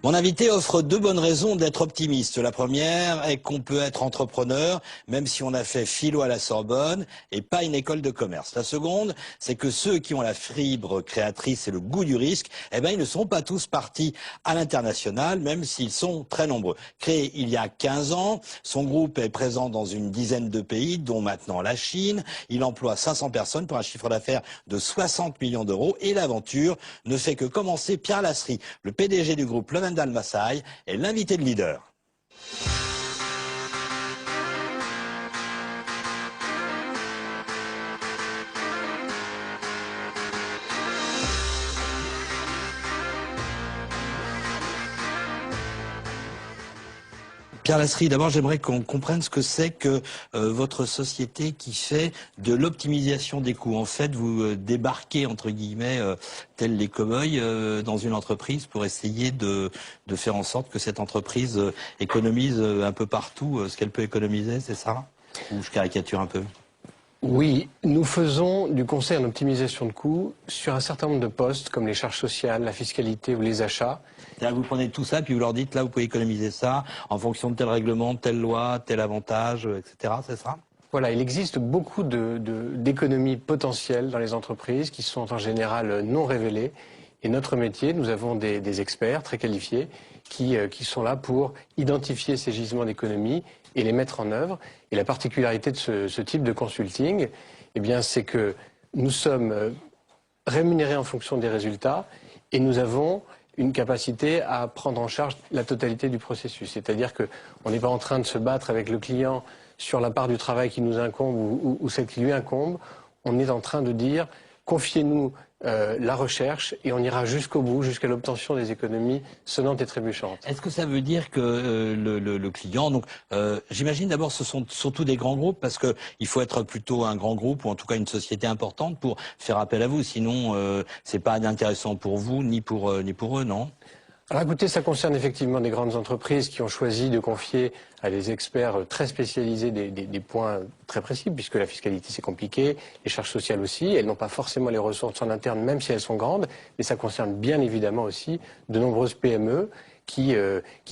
Mon invité offre deux bonnes raisons d'être optimiste. La première est qu'on peut être entrepreneur même si on a fait philo à la Sorbonne et pas une école de commerce. La seconde, c'est que ceux qui ont la fibre créatrice et le goût du risque, eh ben, ils ne sont pas tous partis à l'international, même s'ils sont très nombreux. Créé il y a 15 ans, son groupe est présent dans une dizaine de pays, dont maintenant la Chine. Il emploie 500 personnes pour un chiffre d'affaires de 60 millions d'euros et l'aventure ne fait que commencer. Pierre Lasserie, le PDG du groupe Lavendal Massaï, est l'invité de Leader. Pierre Lasserie, d'abord j'aimerais qu'on comprenne ce que c'est que votre société qui fait de l'optimisation des coûts. En fait, vous débarquez, entre guillemets, tels les cow-boys, dans une entreprise pour essayer de faire en sorte que cette entreprise économise un peu partout ce qu'elle peut économiser, c'est ça? Ou je caricature un peu? Oui, nous faisons du conseil en optimisation de coûts sur un certain nombre de postes, comme les charges sociales, la fiscalité ou les achats. C'est-à-dire que vous prenez tout ça, puis vous leur dites, là, vous pouvez économiser ça, en fonction de tel règlement, telle loi, tel avantage, etc., c'est ça? Voilà, il existe beaucoup d'économies potentielles dans les entreprises qui sont en général non révélées. Et notre métier, nous avons des experts très qualifiés qui sont là pour identifier ces gisements d'économies et les mettre en œuvre. Et la particularité de ce type de consulting, eh bien, c'est que nous sommes rémunérés en fonction des résultats et nous avons une capacité à prendre en charge la totalité du processus. C'est-à-dire qu'on n'est pas en train de se battre avec le client sur la part du travail qui nous incombe ou celle qui lui incombe. On est en train de dire, confiez-nous la recherche et on ira jusqu'au bout, jusqu'à l'obtention des économies sonnantes et trébuchantes. Est-ce que ça veut dire que le client, donc j'imagine d'abord ce sont surtout des grands groupes parce que il faut être plutôt un grand groupe ou en tout cas une société importante pour faire appel à vous, sinon c'est pas intéressant pour vous ni pour eux, non? Alors écoutez, ça concerne effectivement des grandes entreprises qui ont choisi de confier à des experts très spécialisés des points très précis, puisque la fiscalité c'est compliqué, les charges sociales aussi, elles n'ont pas forcément les ressources en interne, même si elles sont grandes, mais ça concerne bien évidemment aussi de nombreuses PME qui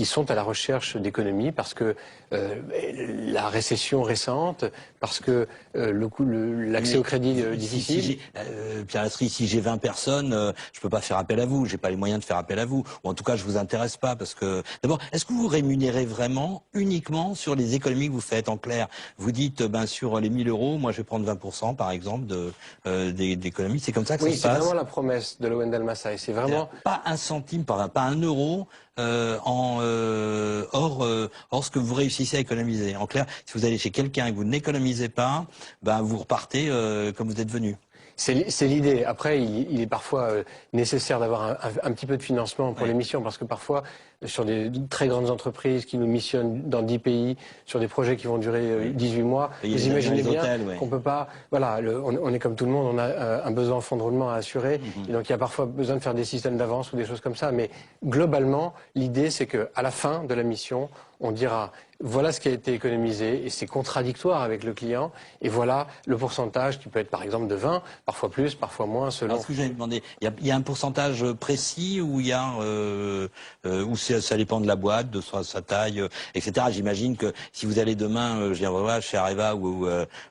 sont à la recherche d'économies parce que la récession récente, parce que l'accès au crédit difficile. Pierre Lasserie, si j'ai 20 personnes, je peux pas faire appel à vous, j'ai pas les moyens de faire appel à vous, ou en tout cas je vous intéresse pas parce que d'abord, est-ce que vous rémunérez vraiment uniquement sur les économies que vous faites? En clair, vous dites ben sur les 1000 euros, moi je vais prendre 20% par exemple d'économies, c'est comme ça que ça se passe? Oui, c'est vraiment la promesse de Lavendal Massaï, c'est vraiment pas un centime, pas un euro. Hors ce que vous réussissez à économiser. En clair, si vous allez chez quelqu'un et que vous n'économisez pas, ben vous repartez comme vous êtes venu. C'est l'idée. Après, il est parfois nécessaire d'avoir un petit peu de financement pour les missions, parce que parfois, sur des très grandes entreprises qui nous missionnent dans 10 pays, sur des projets qui vont durer 18 mois, vous imaginez bien qu'on peut pas... Voilà, on est comme tout le monde, on a un besoin en fonds de roulement à assurer, et donc il y a parfois besoin de faire des systèmes d'avance ou des choses comme ça, mais globalement, l'idée c'est qu'à la fin de la mission, on dira voilà ce qui a été économisé et c'est contradictoire avec le client et voilà le pourcentage qui peut être par exemple de 20, parfois plus, parfois moins selon. Alors, ce que j'avais demandé, il y a un pourcentage précis où il y a où ça dépend de la boîte, de sa taille, etc. J'imagine que si vous allez demain, je viens voir chez Areva ou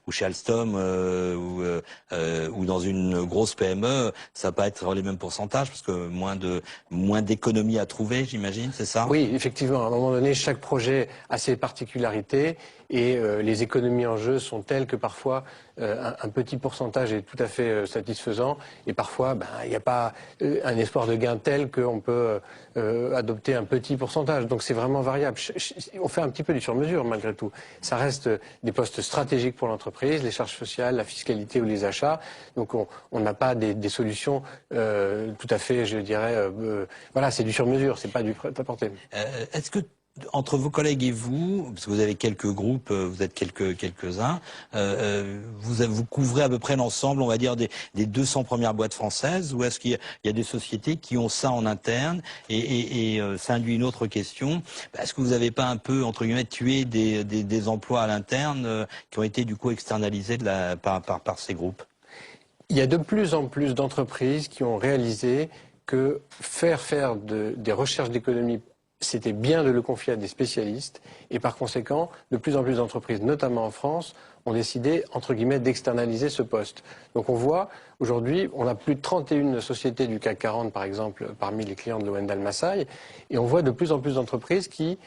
chez Alstom ou dans une grosse PME, ça va pas être les mêmes pourcentages parce que moins d'économies à trouver, j'imagine, c'est ça? Oui, effectivement. À un moment donné, chaque projet a ses particularités et les économies en jeu sont telles que parfois un petit pourcentage est tout à fait satisfaisant et parfois il n'y a pas un espoir de gain tel qu'on peut adopter un petit pourcentage. Donc c'est vraiment variable. On fait un petit peu du sur-mesure malgré tout. Ça reste des postes stratégiques pour l'entreprise, les charges sociales, la fiscalité ou les achats. Donc on n'a pas des solutions tout à fait, je dirais, voilà, c'est du sur-mesure, c'est pas du prêt-à-porter. Est-ce que entre vos collègues et vous, parce que vous avez quelques groupes, vous êtes quelques-uns, vous couvrez à peu près l'ensemble, on va dire, des 200 premières boîtes françaises, ou est-ce qu'il y a des sociétés qui ont ça en interne et ça induit une autre question. Est-ce que vous n'avez pas un peu, entre guillemets, tué des emplois à l'interne qui ont été du coup externalisés par ces groupes? Il y a de plus en plus d'entreprises qui ont réalisé que faire des recherches d'économie c'était bien de le confier à des spécialistes et par conséquent, de plus en plus d'entreprises, notamment en France, ont décidé, entre guillemets, d'externaliser ce poste. Donc on voit, aujourd'hui, on a plus de 31 sociétés du CAC 40, par exemple, parmi les clients de Wendel Massay, et on voit de plus en plus d'entreprises qui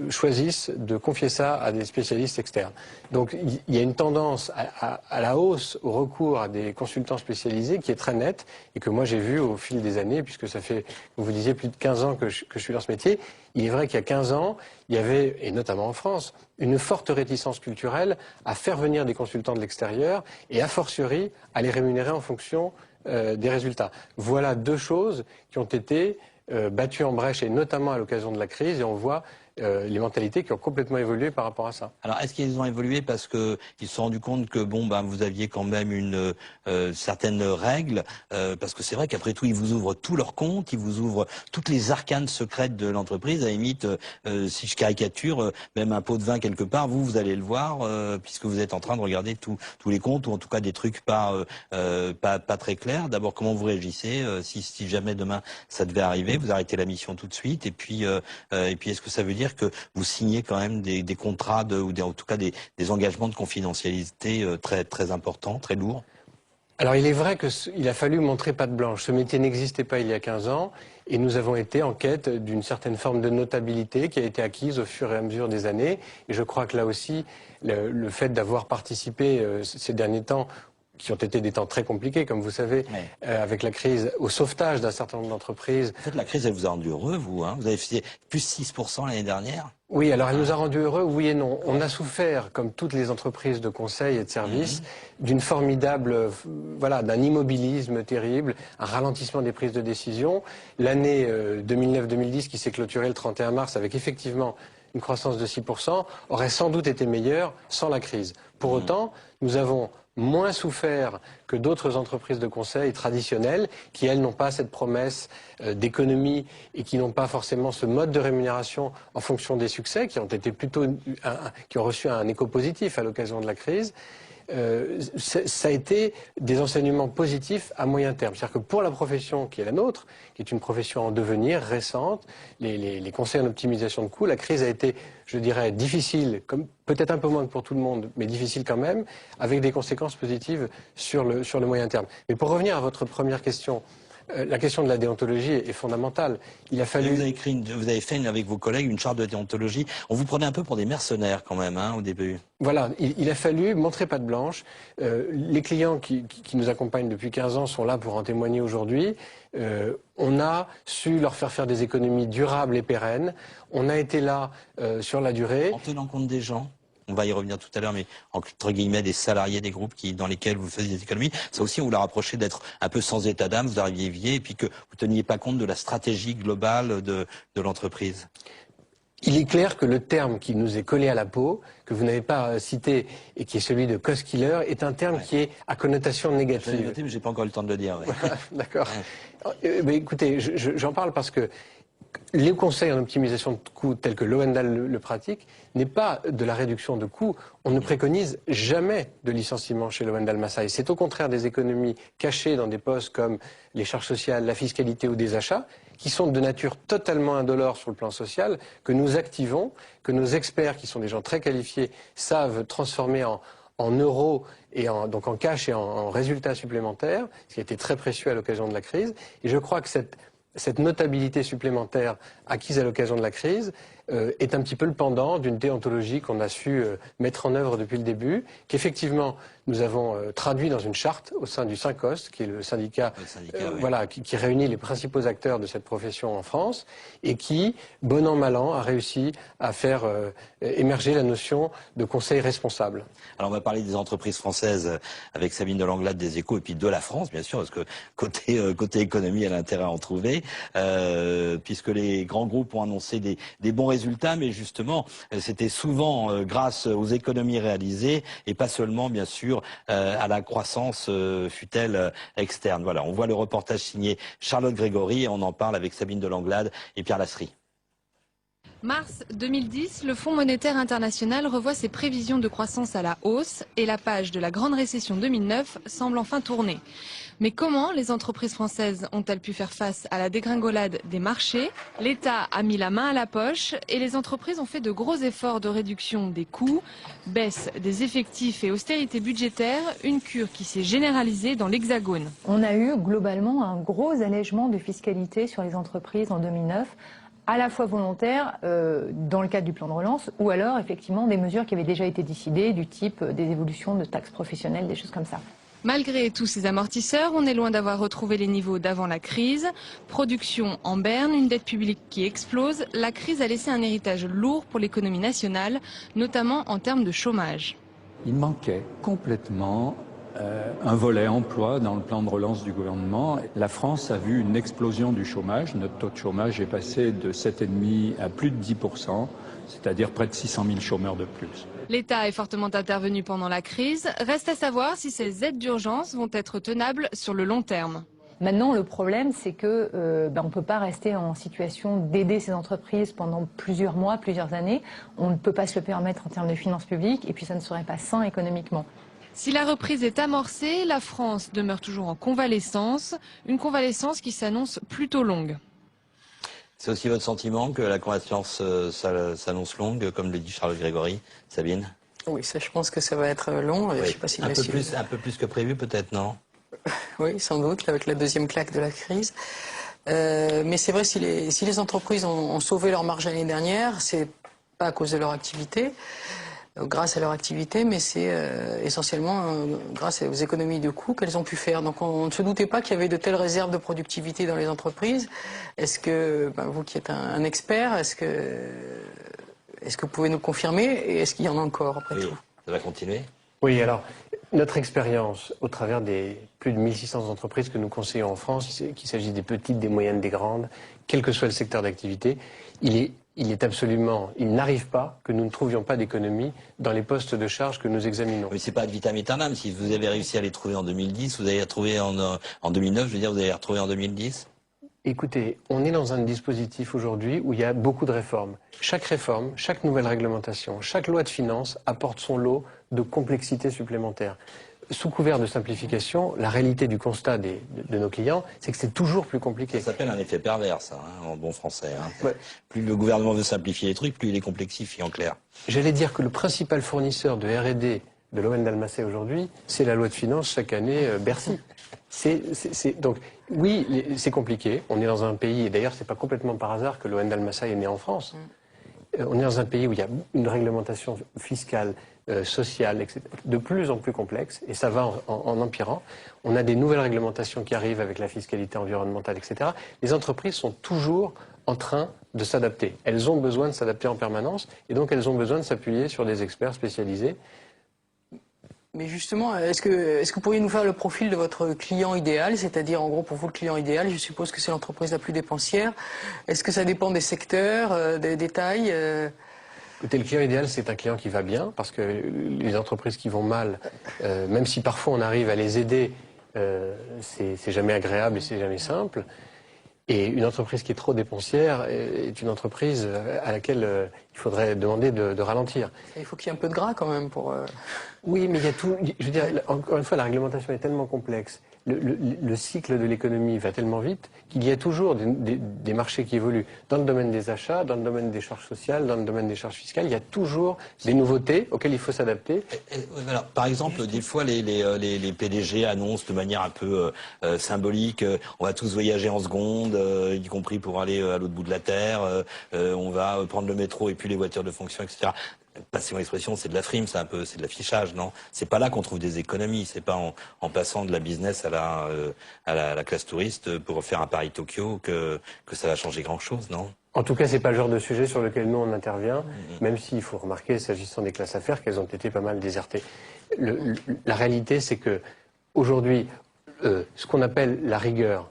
choisissent de confier ça à des spécialistes externes. Donc il y a une tendance à la hausse au recours à des consultants spécialisés qui est très nette et que moi j'ai vu au fil des années, puisque ça fait, comme vous disiez, plus de 15 ans que je suis dans ce métier. Il est vrai qu'il y a 15 ans, il y avait, et notamment en France, une forte réticence culturelle à faire venir des consultants de l'extérieur et a fortiori à les rémunérer en fonction des résultats. Voilà deux choses qui ont été battues en brèche et notamment à l'occasion de la crise et on voit les mentalités qui ont complètement évolué par rapport à ça. Alors, est-ce qu'ils ont évolué parce que ils se sont rendus compte que bon, ben, vous aviez quand même une certaine règle, parce que c'est vrai qu'après tout, ils vous ouvrent tous leurs comptes, ils vous ouvrent toutes les arcanes secrètes de l'entreprise. À la limite, si je caricature, même un pot de vin quelque part, vous allez le voir, puisque vous êtes en train de regarder tous les comptes ou en tout cas des trucs pas très clairs. D'abord, comment vous réagissez si jamais demain ça devait arriver, vous arrêtez la mission tout de suite, et puis est-ce que ça veut dire que vous signez quand même des contrats en tout cas des engagements de confidentialité très importants, très lourds? Alors il est vrai qu'il a fallu montrer patte blanche. Ce métier n'existait pas il y a 15 ans et nous avons été en quête d'une certaine forme de notabilité qui a été acquise au fur et à mesure des années. Et je crois que là aussi, le fait d'avoir participé ces derniers temps, qui ont été des temps très compliqués, comme vous savez, avec la crise, au sauvetage d'un certain nombre d'entreprises. En fait, la crise, elle vous a rendu heureux, vous, hein? Vous avez fait plus 6% l'année dernière. Oui, alors elle nous a rendus heureux, oui et non. On a souffert, comme toutes les entreprises de conseil et de services, d'une formidable, d'un immobilisme terrible, un ralentissement des prises de décision. L'année 2009-2010, qui s'est clôturée le 31 mars, avec effectivement une croissance de 6%, aurait sans doute été meilleure sans la crise. Pour autant, nous avons moins souffert que d'autres entreprises de conseil traditionnelles qui, elles, n'ont pas cette promesse d'économie et qui n'ont pas forcément ce mode de rémunération en fonction des succès, qui ont été qui ont reçu un écho positif à l'occasion de la crise. Ça a été des enseignements positifs à moyen terme. C'est-à-dire que pour la profession qui est la nôtre, qui est une profession en devenir, récente, les conseils en optimisation de coûts, la crise a été, je dirais, difficile, comme peut-être un peu moins que pour tout le monde, mais difficile quand même, avec des conséquences positives sur le moyen terme. Mais pour revenir à votre première question, la question de la déontologie est fondamentale. Il a fallu... Vous avez fait avec vos collègues une charte de déontologie. On vous prenait un peu pour des mercenaires quand même, hein, au début. Voilà, il a fallu montrer patte blanche. Les clients qui nous accompagnent depuis 15 ans sont là pour en témoigner aujourd'hui. On a su leur faire des économies durables et pérennes. On a été là sur la durée. En tenant compte des gens. On va y revenir tout à l'heure, mais entre guillemets des salariés des groupes dans lesquels vous faisiez des économies. Ça aussi, on vous l'a rapproché d'être un peu sans état d'âme, vous arriviez et puis que vous teniez pas compte de la stratégie globale de l'entreprise. Il est clair que le terme qui nous est collé à la peau, que vous n'avez pas cité et qui est celui de cost killer, est un terme qui est à connotation négative. Je l'ai noté, mais j'ai pas encore eu le temps de le dire. Ouais. D'accord. Mais écoutez, j'en parle parce que les conseils en optimisation de coûts tels que Wendel le pratique n'est pas de la réduction de coûts. On ne préconise jamais de licenciement chez Wendel Massay. C'est au contraire des économies cachées dans des postes comme les charges sociales, la fiscalité ou des achats, qui sont de nature totalement indolore sur le plan social, que nous activons, que nos experts, qui sont des gens très qualifiés, savent transformer en euros et donc en cash et en résultats supplémentaires, ce qui a été très précieux à l'occasion de la crise. Et je crois que cette notabilité supplémentaire acquise à l'occasion de la crise est un petit peu le pendant d'une déontologie qu'on a su mettre en œuvre depuis le début, qu'effectivement nous avons traduit dans une charte au sein du Syncos, qui est le syndicat, qui réunit les principaux acteurs de cette profession en France, et qui, bon an mal an, a réussi à faire émerger la notion de conseil responsable. Alors on va parler des entreprises françaises avec Sabine de Langlade des Échos et puis de la France, bien sûr, parce que côté économie, elle a intérêt à en trouver, puisque les grands groupes ont annoncé des bons résultats, mais justement, c'était souvent grâce aux économies réalisées et pas seulement, bien sûr, à la croissance fut-elle externe. Voilà, on voit le reportage signé Charlotte Grégory et on en parle avec Sabine de Langlade et Pierre Lasserie. Mars 2010, le Fonds monétaire international revoit ses prévisions de croissance à la hausse et la page de la grande récession 2009 semble enfin tourner. Mais comment les entreprises françaises ont-elles pu faire face à la dégringolade des marchés? L'État a mis la main à la poche et les entreprises ont fait de gros efforts de réduction des coûts, baisse des effectifs et austérité budgétaire, une cure qui s'est généralisée dans l'Hexagone. On a eu globalement un gros allègement de fiscalité sur les entreprises en 2009, à la fois volontaire dans le cadre du plan de relance, ou alors effectivement des mesures qui avaient déjà été décidées, du type des évolutions de taxes professionnelles, des choses comme ça. Malgré tous ces amortisseurs, on est loin d'avoir retrouvé les niveaux d'avant la crise. Production en berne, une dette publique qui explose. La crise a laissé un héritage lourd pour l'économie nationale, notamment en termes de chômage. Il manquait complètement un volet emploi dans le plan de relance du gouvernement. La France a vu une explosion du chômage. Notre taux de chômage est passé de 7,5 à plus de 10%, c'est-à-dire près de 600 000 chômeurs de plus. L'État est fortement intervenu pendant la crise. Reste à savoir si ces aides d'urgence vont être tenables sur le long terme. Maintenant, le problème, c'est que on ne peut pas rester en situation d'aider ces entreprises pendant plusieurs mois, plusieurs années. On ne peut pas se le permettre en termes de finances publiques, et puis ça ne serait pas sain économiquement. Si la reprise est amorcée, la France demeure toujours en convalescence, une convalescence qui s'annonce plutôt longue. C'est aussi votre sentiment que la convalescence s'annonce longue, comme le dit Charles Grégory? Sabine? Oui, ça, je pense que ça va être long. Oui. Je sais pas si un peu plus que prévu peut-être, non? Oui, sans doute, avec la deuxième claque de la crise. Mais c'est vrai, si les entreprises ont sauvé leur marge l'année dernière, c'est pas à cause de leur activité, grâce à leur activité, mais c'est essentiellement grâce aux économies de coûts qu'elles ont pu faire. Donc on ne se doutait pas qu'il y avait de telles réserves de productivité dans les entreprises. Est-ce que, vous qui êtes un expert, est-ce que vous pouvez nous confirmer, et est-ce qu'il y en a encore après tout? Ça va continuer? Oui, alors, notre expérience au travers des plus de 1600 entreprises que nous conseillons en France, qu'il s'agisse des petites, des moyennes, des grandes, quel que soit le secteur d'activité, il n'arrive pas que nous ne trouvions pas d'économie dans les postes de charge que nous examinons. Mais c'est pas ad vitam aeternam. Si vous avez réussi à les trouver en 2010, vous allez les retrouver en 2009, je veux dire, vous allez les retrouver en 2010? Écoutez, on est dans un dispositif aujourd'hui où il y a beaucoup de réformes. Chaque réforme, chaque nouvelle réglementation, chaque loi de finances apporte son lot de complexité supplémentaire. Sous couvert de simplification, la réalité du constat de nos clients, c'est que c'est toujours plus compliqué. Ça s'appelle un effet pervers, ça, en bon français. Ouais. Plus le gouvernement veut simplifier les trucs, plus il les complexifie, en clair. J'allais dire que le principal fournisseur de R&D de l'ONDalmacet aujourd'hui, c'est la loi de finances chaque année Bercy. Donc oui, c'est compliqué. On est dans un pays, et d'ailleurs c'est pas complètement par hasard que l'ONDalmacet est né en France. On est dans un pays où il y a une réglementation fiscale, sociale, etc., de plus en plus complexe, et ça va en empirant. On a des nouvelles réglementations qui arrivent avec la fiscalité environnementale, etc. Les entreprises sont toujours en train de s'adapter. Elles ont besoin de s'adapter en permanence, et donc elles ont besoin de s'appuyer sur des experts spécialisés. Mais justement, est-ce que vous pourriez nous faire le profil de votre client idéal? C'est-à-dire, en gros, pour vous, le client idéal, je suppose que c'est l'entreprise la plus dépensière. Est-ce que ça dépend des secteurs, des tailles? Écoutez, le client idéal, c'est un client qui va bien, parce que les entreprises qui vont mal, même si parfois on arrive à les aider, c'est jamais agréable et c'est jamais simple. Et une entreprise qui est trop dépensière est une entreprise à laquelle il faudrait demander de ralentir. Il faut qu'il y ait un peu de gras quand même pour... Oui, mais il y a tout... Je veux dire, encore une fois, la réglementation est tellement complexe. Le cycle de l'économie va tellement vite qu'il y a toujours des marchés qui évoluent. Dans le domaine des achats, dans le domaine des charges sociales, dans le domaine des charges fiscales, il y a toujours des nouveautés auxquelles il faut s'adapter. Alors, par exemple, des fois, les PDG annoncent de manière un peu symbolique, on va tous voyager en seconde, y compris pour aller à l'autre bout de la Terre, on va prendre le métro et puis les voitures de fonction, etc. Passez-moi l'expression, c'est de la frime, c'est de l'affichage, non? C'est pas là qu'on trouve des économies, c'est pas en passant de la business à la classe touriste pour faire un Paris-Tokyo que ça va changer grand-chose, non? En tout cas, c'est pas le genre de sujet sur lequel nous on intervient, même s'il faut remarquer, s'agissant des classes affaires, qu'elles ont été pas mal désertées. La réalité, c'est que aujourd'hui, ce qu'on appelle la rigueur,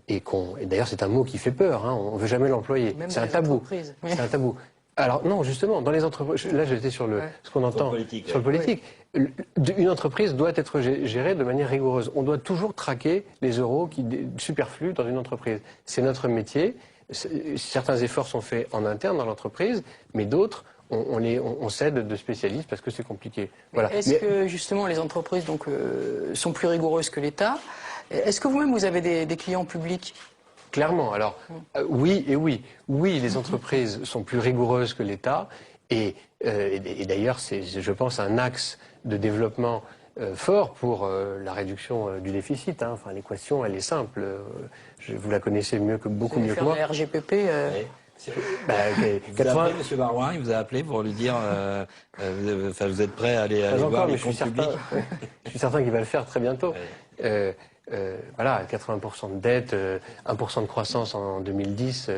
et d'ailleurs c'est un mot qui fait peur, hein, on veut jamais l'employer, c'est un tabou. C'est un tabou. Alors non, justement, dans les entreprises, là j'étais sur ce qu'on entend sur le politique. Une entreprise doit être gérée de manière rigoureuse. On doit toujours traquer les euros superflus dans une entreprise. C'est notre métier. certains efforts sont faits en interne dans l'entreprise, mais d'autres, on s'aide de spécialistes parce que c'est compliqué. Voilà. Est-ce que justement les entreprises donc, sont plus rigoureuses que l'État? Est-ce que vous-même vous avez des clients publics? Clairement. Alors, oui et oui. Oui, les entreprises sont plus rigoureuses que l'État et d'ailleurs, c'est, je pense, un axe de développement fort pour la réduction du déficit. Hein. Enfin, l'équation, elle est simple. Vous la connaissez beaucoup mieux que moi. La RGPP. Vous avez appelé M. Barouin, il vous a appelé pour lui dire vous êtes prêt à aller voir les comptes publics? Je suis certain qu'il va le faire très bientôt. Ouais. Voilà, 80% de dette, 1% de croissance en 2010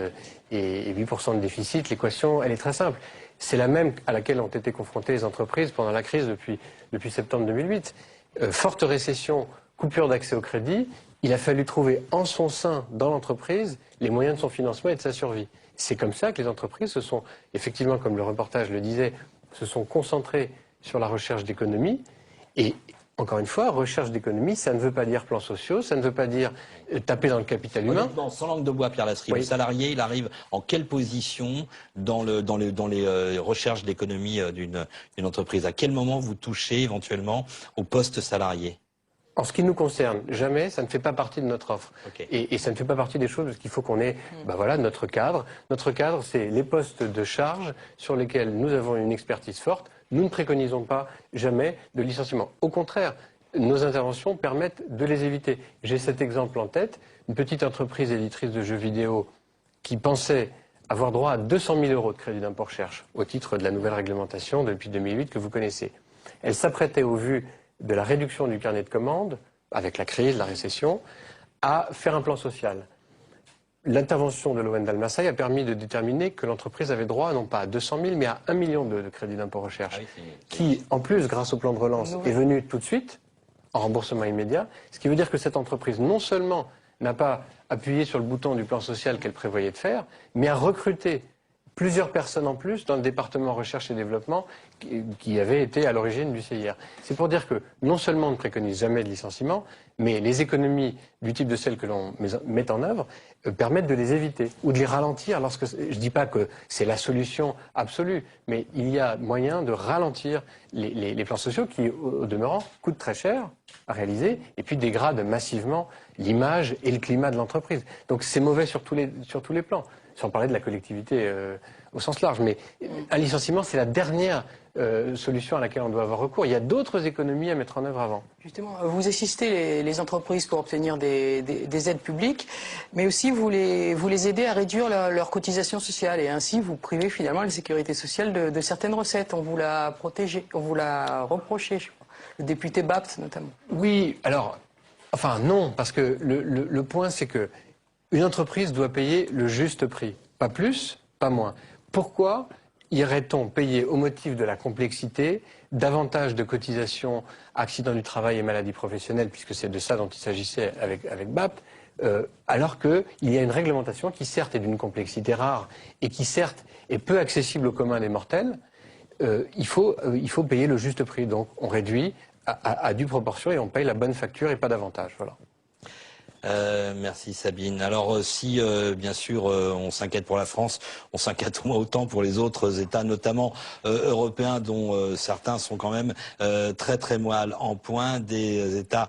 et 8% de déficit. L'équation, elle est très simple. C'est la même à laquelle ont été confrontées les entreprises pendant la crise depuis septembre 2008. Forte récession, coupure d'accès au crédit, il a fallu trouver en son sein, dans l'entreprise, les moyens de son financement et de sa survie. C'est comme ça que les entreprises se sont, effectivement, comme le reportage le disait, se sont concentrées sur la recherche d'économies. Et encore une fois, recherche d'économie, ça ne veut pas dire plans sociaux, ça ne veut pas dire taper dans le capital humain. Honnêtement, sans langue de bois, Pierre Lasserie, oui. Le salarié, il arrive en quelle position dans les recherches d'économie d'une entreprise? À quel moment vous touchez éventuellement au poste salarié? En ce qui nous concerne, jamais, ça ne fait pas partie de notre offre. Okay. Et ça ne fait pas partie des choses parce qu'il faut qu'on ait voilà, notre cadre. Notre cadre, c'est les postes de charge sur lesquels nous avons une expertise forte. Nous ne préconisons pas jamais de licenciement. Au contraire, nos interventions permettent de les éviter. J'ai cet exemple en tête, une petite entreprise éditrice de jeux vidéo qui pensait avoir droit à 200 000 € de crédit d'impôt recherche au titre de la nouvelle réglementation depuis 2008 que vous connaissez. Elle s'apprêtait, au vu de la réduction du carnet de commandes, avec la crise, la récession, à faire un plan social. L'intervention de l'ONDAL-Marseille a permis de déterminer que l'entreprise avait droit non pas à 200 000 mais à 1 million de crédits d'impôt recherche, qui, en plus, grâce au plan de relance, est venu tout de suite, en remboursement immédiat, ce qui veut dire que cette entreprise, non seulement n'a pas appuyé sur le bouton du plan social qu'elle prévoyait de faire, mais a recruté plusieurs personnes en plus dans le département recherche et développement qui avait été à l'origine du CIR. C'est pour dire que non seulement on ne préconise jamais de licenciement, mais les économies du type de celles que l'on met en œuvre permettent de les éviter ou de les ralentir. Lorsque je ne dis pas que c'est la solution absolue, mais il y a moyen de ralentir les plans sociaux qui, au demeurant, coûtent très cher à réaliser et puis dégradent massivement l'image et le climat de l'entreprise. Donc c'est mauvais sur tous les plans. Sans parler de la collectivité au sens large. Mais un licenciement, c'est la dernière solution à laquelle on doit avoir recours. Il y a d'autres économies à mettre en œuvre avant. Justement, vous assistez les entreprises pour obtenir des aides publiques, mais aussi vous les aidez à réduire leurs cotisations sociales. Et ainsi, vous privez finalement la sécurité sociale de certaines recettes. On vous l'a protégé, on vous l'a reproché, je crois. Le député Bapt, notamment. Oui, alors, enfin non, parce que le point, c'est que une entreprise doit payer le juste prix. Pas plus, pas moins. Pourquoi irait-on payer, au motif de la complexité, davantage de cotisations, accidents du travail et maladies professionnelles, puisque c'est de ça dont il s'agissait avec BAPT, alors qu'il y a une réglementation qui, certes, est d'une complexité rare et qui, certes, est peu accessible au commun des mortels, il faut payer le juste prix. Donc, on réduit à due proportion et on paye la bonne facture et pas davantage. Voilà. Merci Sabine. Alors si bien sûr on s'inquiète pour la France, on s'inquiète au moins autant pour les autres États, notamment européens, dont certains sont quand même très très mal en point, des États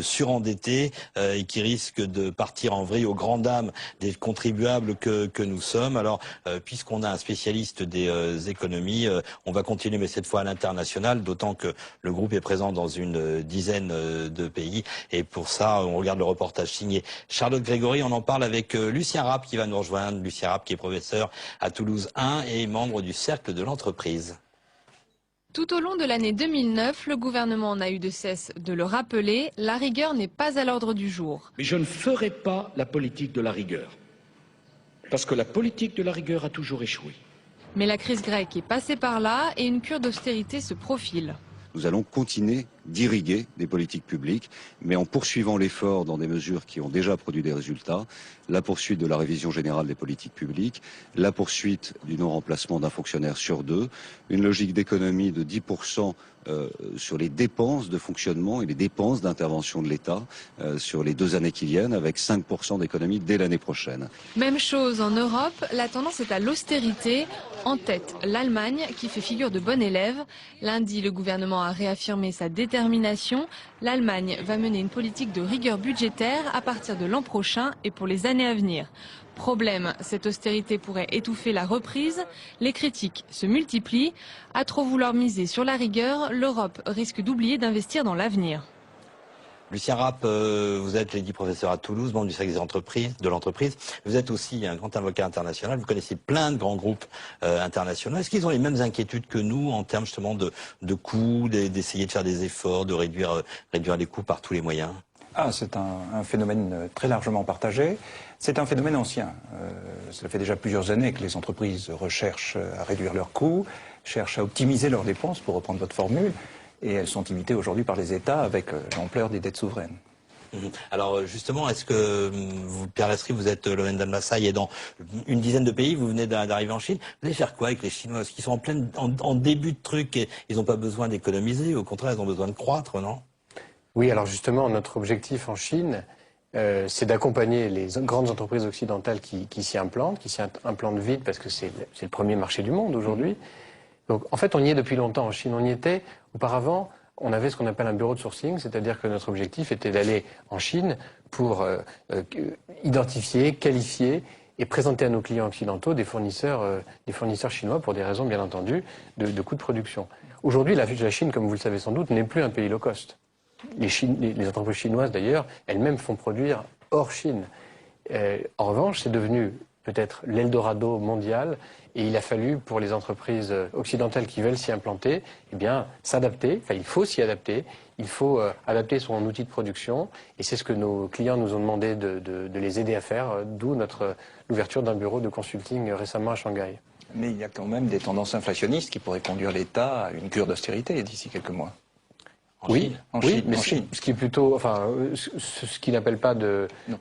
surendettés et qui risquent de partir en vrille aux grandes dames des contribuables que nous sommes. Alors puisqu'on a un spécialiste des économies, on va continuer, mais cette fois à l'international, d'autant que le groupe est présent dans une dizaine de pays, et pour ça on regarde le reportage signé Charlotte Grégory. On en parle avec Lucien Rapp qui va nous rejoindre. Lucien Rapp qui est professeur à Toulouse 1 et membre du Cercle de l'entreprise. Tout au long de l'année 2009, le gouvernement n'a eu de cesse de le rappeler, la rigueur n'est pas à l'ordre du jour. Mais je ne ferai pas la politique de la rigueur, parce que la politique de la rigueur a toujours échoué. Mais la crise grecque est passée par là et une cure d'austérité se profile. Nous allons continuer d'irriguer des politiques publiques, mais en poursuivant l'effort dans des mesures qui ont déjà produit des résultats, la poursuite de la révision générale des politiques publiques, la poursuite du non-remplacement d'un fonctionnaire sur 2, une logique d'économie de 10% sur les dépenses de fonctionnement et les dépenses d'intervention de l'État sur les 2 années qui viennent, avec 5% d'économie dès l'année prochaine. Même chose en Europe, la tendance est à l'austérité. En tête, l'Allemagne qui fait figure de bon élève. Lundi, le gouvernement a réaffirmé sa détermination. L'Allemagne va mener une politique de rigueur budgétaire à partir de l'an prochain et pour les années à venir. Problème, cette austérité pourrait étouffer la reprise. Les critiques se multiplient. À trop vouloir miser sur la rigueur, l'Europe risque d'oublier d'investir dans l'avenir. Lucien Rapp, vous êtes l'édit professeur à Toulouse, membre du service de l'entreprise. Vous êtes aussi un grand avocat international. Vous connaissez plein de grands groupes internationaux. Est-ce qu'ils ont les mêmes inquiétudes que nous en termes justement de coûts, d'essayer de faire des efforts, de réduire les coûts par tous les moyens? C'est un phénomène très largement partagé. C'est un phénomène ancien. Cela fait déjà plusieurs années que les entreprises recherchent à réduire leurs coûts, cherchent à optimiser leurs dépenses, pour reprendre votre formule, et elles sont imitées aujourd'hui par les États avec l'ampleur des dettes souveraines. Alors justement, est-ce que vous, Pierre Lasry, vous êtes Lowendal Massay et dans une dizaine de pays, vous venez d'arriver en Chine, vous allez faire quoi avec les Chinois? Est-ce qu'ils sont en début de truc et ils n'ont pas besoin d'économiser, au contraire, ils ont besoin de croître, non? Oui, alors justement, notre objectif en Chine, c'est d'accompagner les grandes entreprises occidentales qui s'y implantent vite parce que c'est le premier marché du monde aujourd'hui. Donc en fait, on y est depuis longtemps en Chine. On y était auparavant. On avait ce qu'on appelle un bureau de sourcing, c'est-à-dire que notre objectif était d'aller en Chine pour identifier, qualifier et présenter à nos clients occidentaux des fournisseurs chinois pour des raisons bien entendu de coûts de production. Aujourd'hui, la Chine, comme vous le savez sans doute, n'est plus un pays low cost. Les entreprises chinoises d'ailleurs, elles-mêmes font produire hors Chine. En revanche, c'est devenu peut-être l'Eldorado mondial et il a fallu pour les entreprises occidentales qui veulent s'y implanter, eh bien s'adapter. Enfin, il faut s'y adapter. Il faut adapter son outil de production et c'est ce que nos clients nous ont demandé de les aider à faire, d'où l'ouverture d'un bureau de consulting récemment à Shanghai. Mais il y a quand même des tendances inflationnistes qui pourraient conduire l'État à une cure d'austérité d'ici quelques mois. En Chine. Ce qui est plutôt, enfin, ce qui n'appelle pas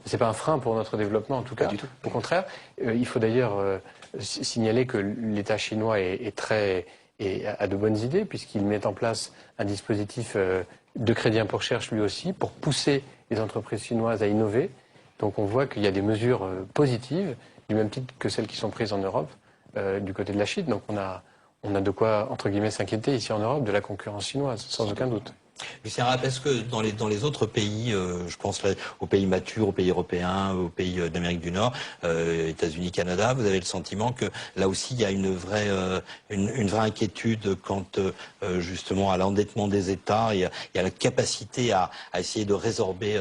c'est pas un frein pour notre développement en tout cas. Pas du tout. Au contraire, il faut d'ailleurs signaler que l'État chinois a de bonnes idées puisqu'il met en place un dispositif de crédit impôt recherche lui aussi pour pousser les entreprises chinoises à innover. Donc on voit qu'il y a des mesures positives du même titre que celles qui sont prises en Europe du côté de la Chine. Donc on a de quoi entre guillemets s'inquiéter ici en Europe de la concurrence chinoise sans aucun doute. Lucien Rapp, est-ce que dans les autres pays, je pense aux pays matures, aux pays européens, aux pays d'Amérique du Nord, États-Unis, Canada, vous avez le sentiment que là aussi il y a une vraie inquiétude quant justement à l'endettement des États et à la capacité à essayer de résorber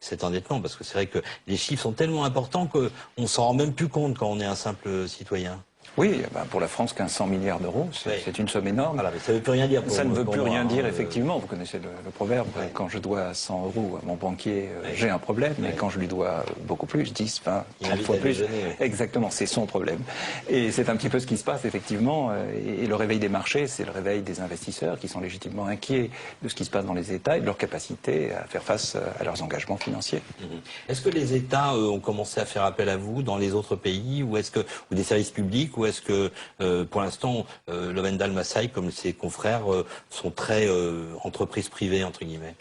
cet endettement, parce que c'est vrai que les chiffres sont tellement importants qu'on s'en rend même plus compte quand on est un simple citoyen. Oui, pour la France, 1500 milliards d'euros, c'est une somme énorme. Voilà, mais ça ne veut plus rien dire. Ça ne veut plus rien dire, effectivement. Vous connaissez le proverbe, quand je dois 100 euros à mon banquier, j'ai un problème, mais quand je lui dois beaucoup plus, 10, 20, 30 fois plus. Exactement, c'est son problème. Et c'est un petit peu ce qui se passe, effectivement. Et le réveil des marchés, c'est le réveil des investisseurs qui sont légitimement inquiets de ce qui se passe dans les États et de leur capacité à faire face à leurs engagements financiers. Est-ce que les États ont commencé à faire appel à vous dans les autres pays ou des services publics? Ou est-ce que, pour l'instant, Lowendal Massay, comme ses confrères, sont très entreprises privées, entre guillemets?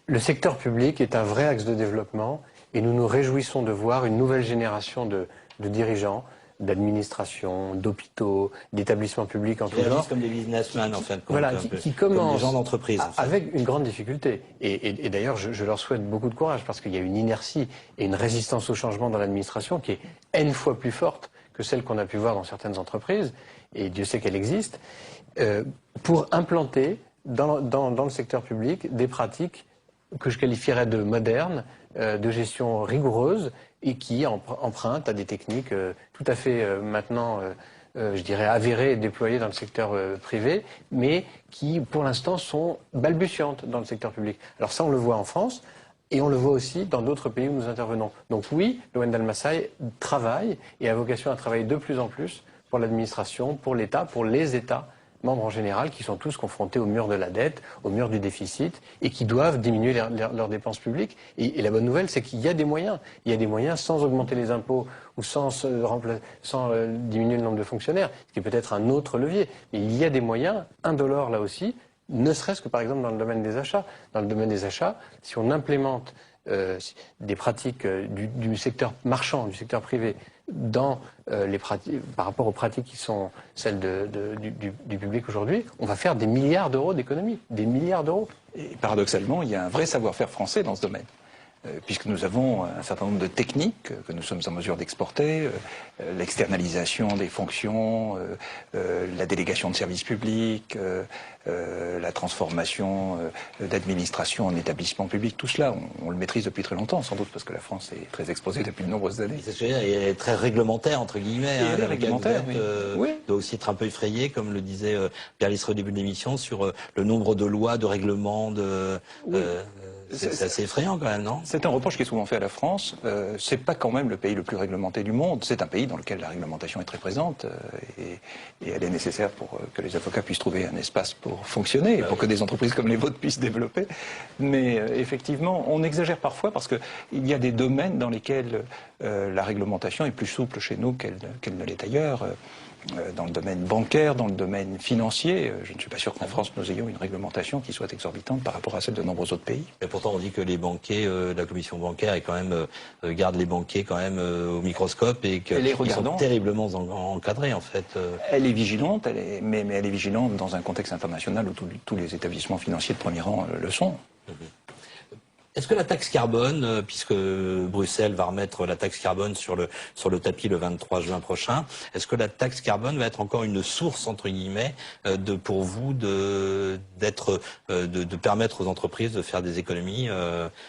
Le secteur public est un vrai axe de développement et nous nous réjouissons de voir une nouvelle génération de dirigeants, d'administrations, d'hôpitaux, d'établissements publics en tout genre. Comme des businessmen, en fin de compte. Voilà, qui commencent comme des gens d'entreprise. Avec une grande difficulté. Et d'ailleurs, je leur souhaite beaucoup de courage parce qu'il y a une inertie et une résistance au changement dans l'administration qui est N fois plus forte que celle qu'on a pu voir dans certaines entreprises, et Dieu sait qu'elle existe, pour implanter dans le secteur public des pratiques que je qualifierais de modernes, de gestion rigoureuse, et qui empruntent à des techniques tout à fait maintenant, je dirais, avérées et déployées dans le secteur privé, mais qui, pour l'instant, sont balbutiantes dans le secteur public. Alors ça, on le voit en France, et on le voit aussi dans d'autres pays où nous intervenons. Donc oui, Lowendal Massay travaille et a vocation à travailler de plus en plus pour l'administration, pour l'État, pour les États, membres en général qui sont tous confrontés au mur de la dette, au mur du déficit et qui doivent diminuer leurs dépenses publiques. Et la bonne nouvelle, c'est qu'il y a des moyens. Il y a des moyens sans augmenter les impôts ou sans diminuer le nombre de fonctionnaires, ce qui est peut-être un autre levier. Mais il y a des moyens indolores là aussi, ne serait-ce que par exemple dans le domaine des achats. Dans le domaine des achats, si on implémente des pratiques du secteur marchand, du secteur privé, dans par rapport aux pratiques qui sont celles du public aujourd'hui, on va faire des milliards d'euros d'économies, des milliards d'euros. Et paradoxalement, il y a un vrai savoir-faire français dans ce domaine. Puisque nous avons un certain nombre de techniques que nous sommes en mesure d'exporter, l'externalisation des fonctions, la délégation de services publics, la transformation d'administration en établissement public, tout cela, on le maîtrise depuis très longtemps, sans doute parce que la France est très exposée depuis de nombreuses années. C'est ce que je veux dire, elle est très réglementaire, entre guillemets. Elle est réglementaire, oui. Doit aussi être un peu effrayé, comme le disait Pierre Listreux au début de l'émission, sur le nombre de lois, de règlements, c'est assez effrayant quand même, non? C'est un reproche qui est souvent fait à la France. C'est pas quand même le pays le plus réglementé du monde. C'est un pays dans lequel la réglementation est très présente et elle est nécessaire pour que les avocats puissent trouver un espace pour fonctionner et pour que des entreprises comme les vôtres puissent développer. Mais effectivement, on exagère parfois parce qu'il y a des domaines dans lesquels la réglementation est plus souple chez nous qu'elle ne l'est ailleurs. Dans le domaine bancaire, dans le domaine financier, je ne suis pas sûr qu'en France nous ayons une réglementation qui soit exorbitante par rapport à celle de nombreux autres pays. Et pourtant on dit que les banquiers, la commission bancaire est quand même, garde les banquiers quand même au microscope et qu'ils sont terriblement encadrés en fait. Elle est vigilante, mais elle est vigilante dans un contexte international où tous les établissements financiers de premier rang le sont. Est-ce que la taxe carbone, puisque Bruxelles va remettre la taxe carbone sur le tapis le 23 juin prochain, est-ce que la taxe carbone va être encore une source entre guillemets pour vous de permettre aux entreprises de faire des économies?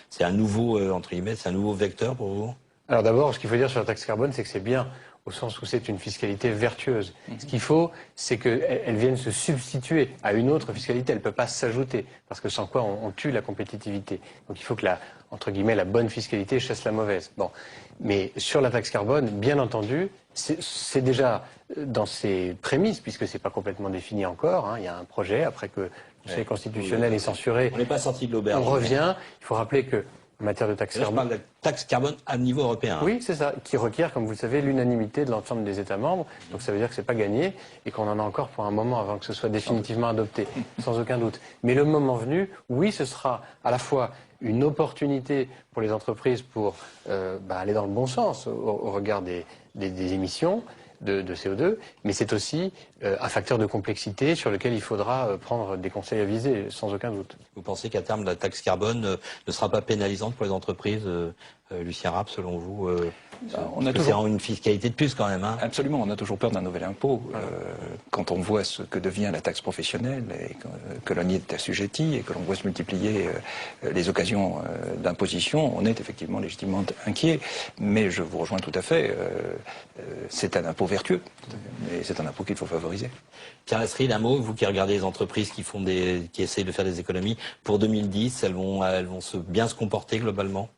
C'est un nouveau entre guillemets, c'est un nouveau vecteur pour vous? Alors d'abord, ce qu'il faut dire sur la taxe carbone, c'est que c'est bien, au sens où c'est une fiscalité vertueuse. Ce qu'il faut, c'est qu'elle vienne se substituer à une autre fiscalité. Elle ne peut pas s'ajouter, parce que sans quoi on tue la compétitivité. Donc il faut que entre guillemets, la bonne fiscalité chasse la mauvaise. Bon. Mais sur la taxe carbone, bien entendu, c'est déjà dans ses prémices, puisque c'est pas complètement défini encore. Il y a un projet, après que le Conseil constitutionnel est censuré. On n'est pas sorti de l'auberge. On revient. Il faut rappeler que en matière de taxe carbone. Je parle de taxe carbone à niveau européen. Oui, c'est ça, qui requiert, comme vous le savez, l'unanimité de l'ensemble des États membres. Donc ça veut dire que c'est pas gagné et qu'on en a encore pour un moment avant que ce soit définitivement adopté, sans aucun doute. Mais le moment venu, oui, ce sera à la fois une opportunité pour les entreprises pour aller dans le bon sens au regard des émissions de CO2, mais c'est aussi un facteur de complexité sur lequel il faudra prendre des conseils avisés, sans aucun doute. Vous pensez qu'à terme, la taxe carbone ne sera pas pénalisante pour les entreprises, Lucien Rapp, selon vous? C'est une fiscalité de plus quand même. Absolument, on a toujours peur d'un nouvel impôt. Quand on voit ce que devient la taxe professionnelle et que l'on y est assujetti et que l'on voit se multiplier les occasions d'imposition, on est effectivement légitimement inquiet. Mais je vous rejoins tout à fait, c'est un impôt vertueux, mais c'est un impôt qu'il faut favoriser. Pierre Lestrade, un mot, vous qui regardez les entreprises qui essayent de faire des économies, pour 2010, elles vont bien se comporter globalement?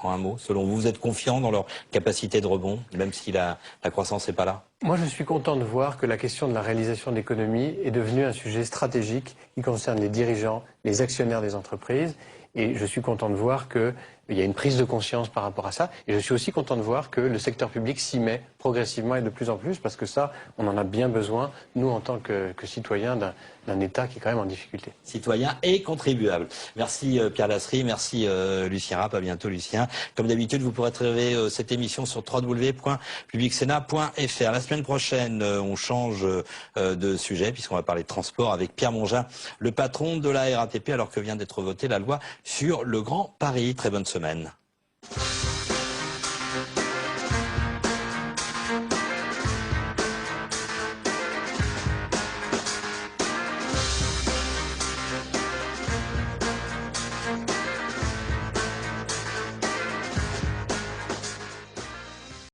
En un mot, selon vous, vous êtes confiant dans leur capacité de rebond, même si la croissance n'est pas là? Moi, je suis content de voir que la question de la réalisation d'économies est devenue un sujet stratégique qui concerne les dirigeants, les actionnaires des entreprises. Et je suis content de voir qu'il y a une prise de conscience par rapport à ça. Et je suis aussi content de voir que le secteur public s'y met progressivement et de plus en plus, parce que ça, on en a bien besoin, nous, en tant que citoyens d'un État qui est quand même en difficulté. Citoyens et contribuables. Merci Pierre Lestrade, merci Lucien Rapp, à bientôt Lucien. Comme d'habitude, vous pourrez retrouver cette émission sur www.publicsénat.fr. La semaine prochaine, on change de sujet, puisqu'on va parler de transport avec Pierre Mongin, le patron de la RATP, alors que vient d'être votée la loi sur le Grand Paris. Très bonne semaine.